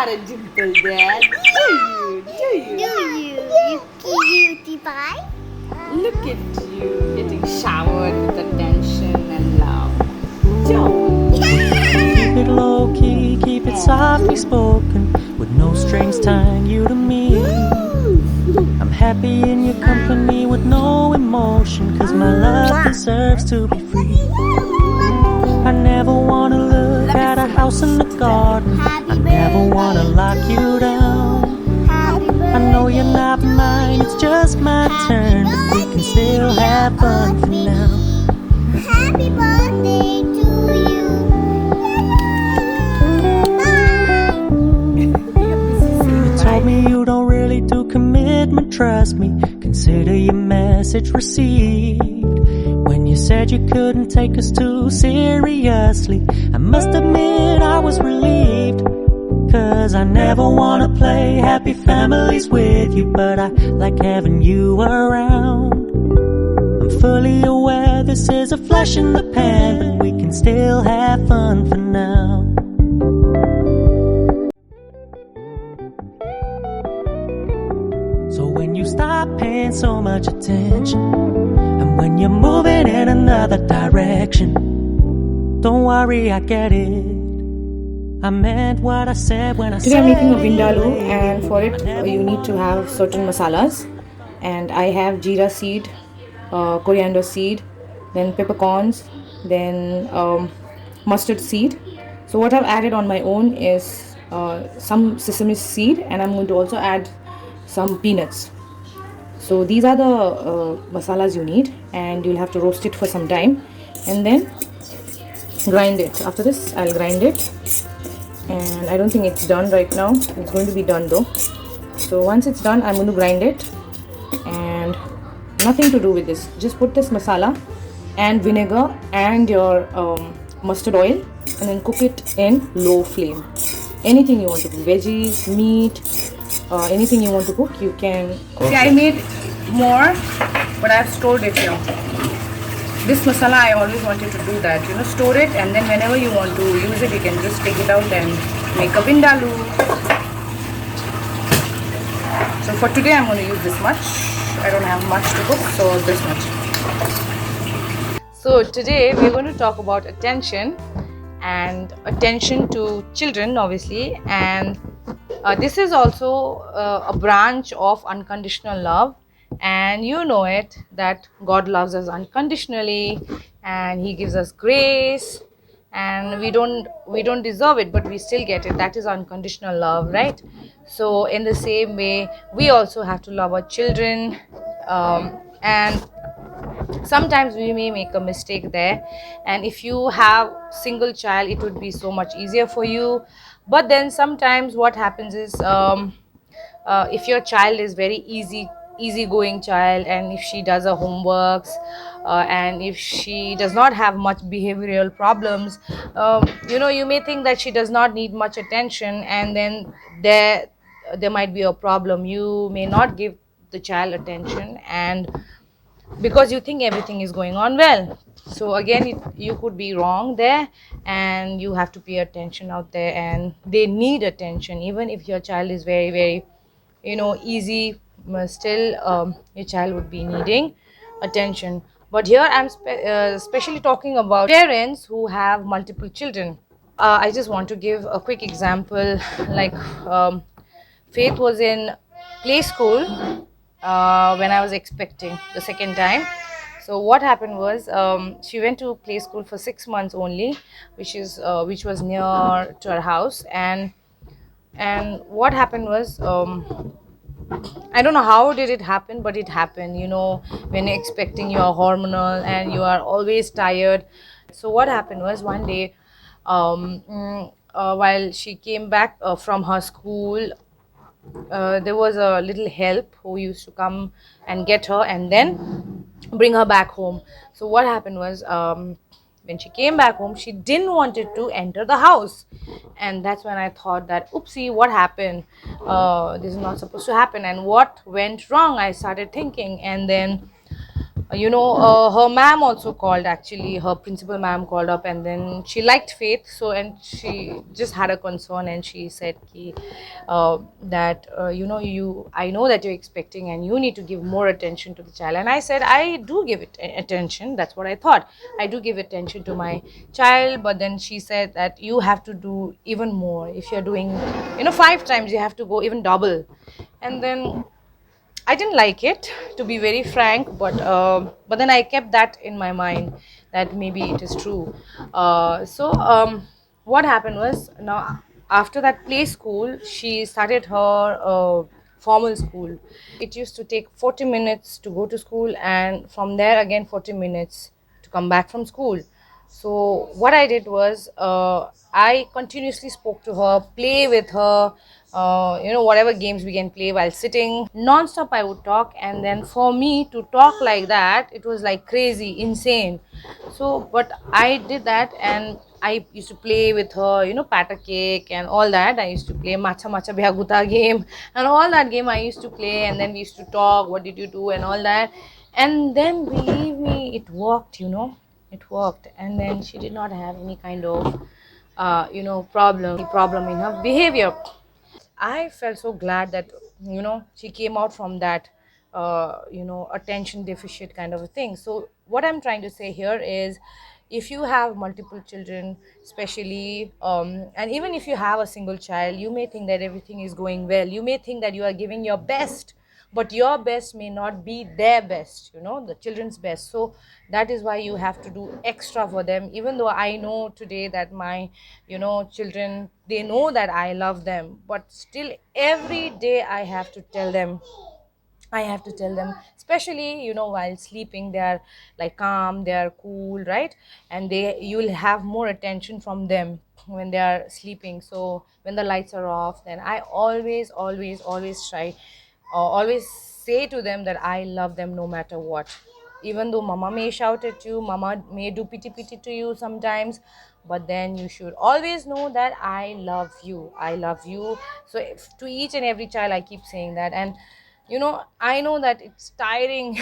got a dimple there. Do you? Do you? You cutie pie? Look at you getting showered with attention and love. Don't. Keep it low key, keep it softly spoken, with no strings tying you to me. I'm happy in your company with no emotion, cause my love deserves to be free. I never wanna look at a house in the garden, I never wanna lock you down. I know you're not mine, it's just my turn, but we can still have fun for now. Happy birthday to you. You told me you don't really do commitment, trust me, consider your message received. When you said you couldn't take us too seriously, I must admit I was relieved. Cause I never wanna play happy families with you, but I like having you around. I'm fully aware this is a flash in the pan, but we can still have fun for now. So when you stop paying so much attention, and when you're moving in another direction, don't worry, I get it. I meant what I said when I Today said I'm making a it. vindaloo, and for it you need to have certain masalas. And I have jeera seed, coriander seed, then peppercorns, then mustard seed. So what I've added on my own is some sesame seed, and I'm going to also add some peanuts. So these are the masalas you need, and you'll have to roast it for some time and then grind it. After this I'll grind it, and I don't think it's done right now. It's going to be done though. So once it's done, I'm going to grind it, and nothing to do with this. Just put this masala and vinegar and your mustard oil, and then cook it in low flame. Anything you want to cook, veggies, meat, anything you want to cook, you can cook. See, I made more, but I've stored it here. This masala, I always wanted to do that, you know, store it, and then whenever you want to use it, you can just take it out and make a vindaloo. So for today, I'm going to use this much. I don't have much to cook, so this much. So today, we're going to talk about attention, and attention to children, obviously, and this is also a branch of unconditional love. And you know it, that God loves us unconditionally, and He gives us grace, and we don't deserve it, but we still get it. That is unconditional love, right? So in the same way, we also have to love our children, and sometimes we may make a mistake there, and if you have single child, it would be so much easier for you. But then sometimes what happens is, if your child is very easygoing child, and if she does her homeworks, and if she does not have much behavioral problems, you may think that she does not need much attention, and then there might be a problem. You may not give the child attention, and because you think everything is going on well. So again, you could be wrong there, and you have to pay attention out there, and they need attention. Even if your child is very, very easy, still your child would be needing attention. But here I'm especially talking about parents who have multiple children. I just want to give a quick example. Like, Faith was in play school when I was expecting the second time. So what happened was, she went to play school for 6 months only, which was near to her house. And what happened was, I don't know how did it happen, but it happened. When you're expecting, you are hormonal and you are always tired. So what happened was, one day, while she came back from her school, there was a little help who used to come and get her and then bring her back home. So what happened was, when she came back home, she didn't wanted to enter the house, and that's when I thought that, oopsie, what happened? This is not supposed to happen, and what went wrong? I started thinking, and then her ma'am also called, actually her principal ma'am called up, and then she liked Faith, so and she just had a concern, and she said that I know that you're expecting and you need to give more attention to the child. And I said I do give it attention. That's what I thought. I do give attention to my child. But then she said that you have to do even more. If you're doing 5 times, you have to go even double. And then I didn't like it, to be very frank, but then I kept that in my mind that maybe it is true. What happened was, now after that play school, she started her formal school. It used to take 40 minutes to go to school, and from there again 40 minutes to come back from school. So what I did was, I continuously spoke to her, play with her, whatever games we can play while sitting. Non-stop I would talk, and then for me to talk like that, it was like crazy, insane. So, but I did that, and I used to play with her, patter cake and all that. I used to play Macha Macha Bhyaguta game and all that game I used to play, and then we used to talk, what did you do and all that. And then believe me, it worked. It worked, and then she did not have any kind of problem in her behavior. I felt so glad that she came out from that attention deficit kind of a thing. So what I'm trying to say here is, if you have multiple children, especially, and even if you have a single child, you may think that everything is going well. You may think that you are giving your best, but your best may not be their best, the children's best. So that is why you have to do extra for them. Even though I know today that my children, they know that I love them, but still every day I have to tell them, especially while sleeping, they are like calm, they are cool, right? And you'll have more attention from them when they are sleeping. So when the lights are off, then I always, always, always try, always say to them that I love them no matter what. Even though mama may shout at you, mama may do pity pity to you sometimes, but then you should always know that I love you. I love you. So to each and every child, I keep saying that. And I know that it's tiring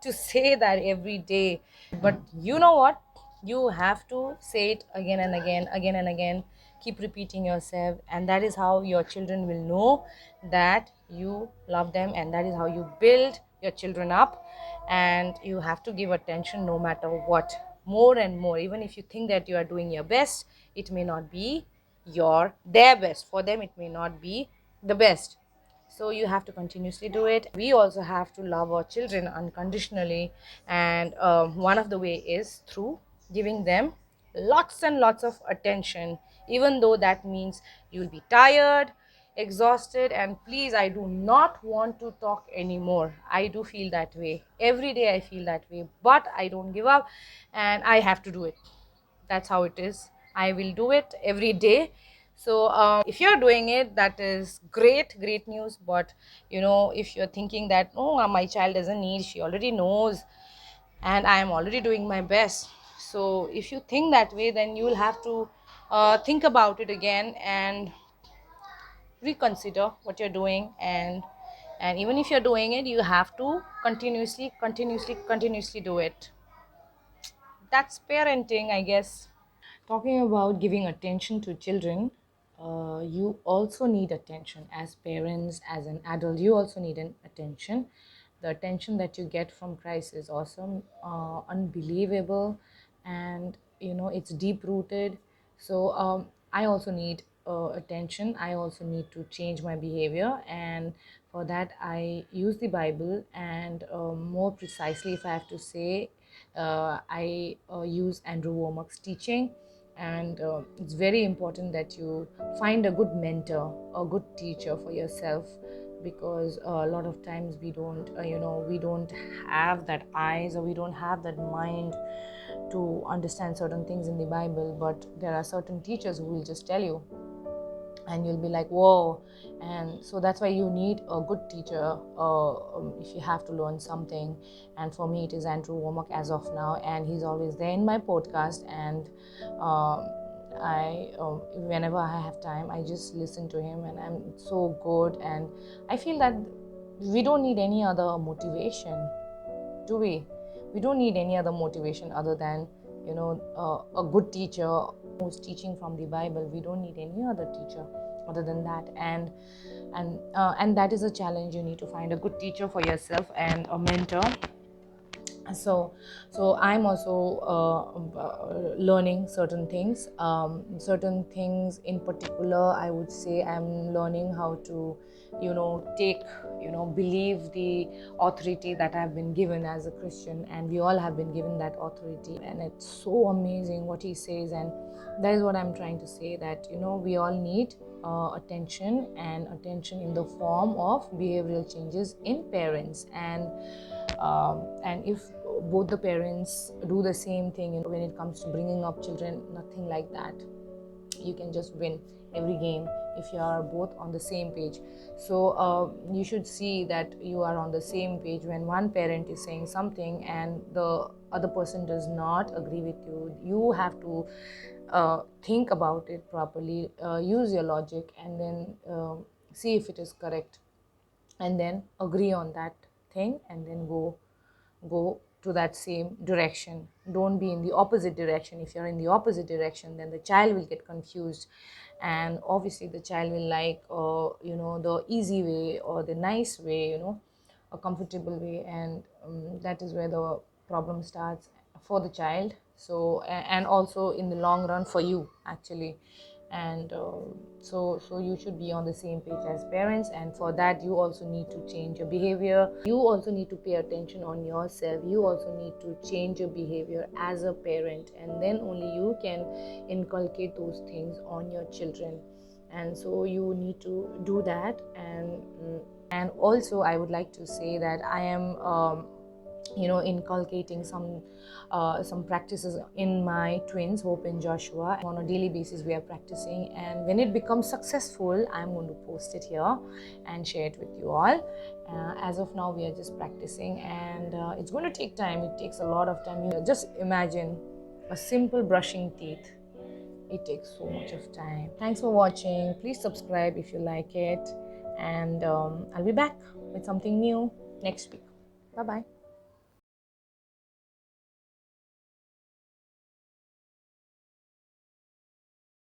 to say that every day, but you know what? You have to say it again and again, again and again. Keep repeating yourself, and that is how your children will know that you love them, and that is how you build your children up. And you have to give attention no matter what, more and more. Even if you think that you are doing your best, it may not be their best. For them, it may not be the best. So you have to continuously do it. We also have to love our children unconditionally, and one of the way is through giving them lots and lots of attention, even though that means you'll be tired, exhausted. And please, I do not want to talk anymore. I do feel that way every day. I feel that way, but I don't give up, and I have to do it. That's how it is. I will do it every day. So if you're doing it, that is great news. But if you're thinking that, oh, my child doesn't need, she already knows, and I am already doing my best. So if you think that way, then you will have to think about it again and reconsider what you're doing. And even if you're doing it, you have to continuously do it. That's parenting, I guess. Talking about giving attention to children, you also need attention as parents, as an adult. You also need an attention. The attention that you get from Christ is awesome, unbelievable, and it's deep rooted. So I also need attention. I also need to change my behavior, and for that I use the Bible. And more precisely, if I have to say, I use Andrew Wommack's teaching. And it's very important that you find a good mentor, a good teacher for yourself, because a lot of times we don't have that eyes, or we don't have that mind to understand certain things in the Bible. But there are certain teachers who will just tell you, and you'll be like, whoa. And so that's why you need a good teacher if you have to learn something. And for me, it is Andrew Wommack as of now, and he's always there in my podcast. And I whenever I have time, I just listen to him, and I'm so good. And I feel that we don't need any other motivation, do we? We don't need any other motivation other than, a good teacher who's teaching from the Bible. We don't need any other teacher other than that. And that is a challenge. You need to find a good teacher for yourself and a mentor. So I'm also learning certain things, in particular. I would say I'm learning how to take, believe the authority that I've been given as a Christian, and we all have been given that authority, and it's so amazing what he says. And that is what I'm trying to say, that we all need attention, and attention in the form of behavioral changes in parents. And if both the parents do the same thing when it comes to bringing up children, nothing like that, you can just win every game if you are both on the same page. So you should see that you are on the same page. When one parent is saying something and the other person does not agree with you, you have to think about it properly, use your logic, and then see if it is correct, and then agree on that thing, and then go to that same direction. Don't be in the opposite direction. If you're in the opposite direction, then the child will get confused, and obviously the child will like the easy way or the nice way, a comfortable way, and that is where the problem starts for the child. So and also in the long run for you actually. And so you should be on the same page as parents, and for that you also need to change your behavior. You also need to pay attention on yourself. You also need to change your behavior as a parent, and then only you can inculcate those things on your children. And so you need to do that. And also I would like to say that I am inculcating some practices in my twins, Hope and Joshua. On a daily basis we are practicing, and when it becomes successful, I'm going to post it here and share it with you all. As of now we are just practicing, and it's going to take time. It takes a lot of time. Just imagine a simple brushing teeth. It takes so much of time. Thanks for watching. Please subscribe if you like it, and I'll be back with something new next week. Bye bye.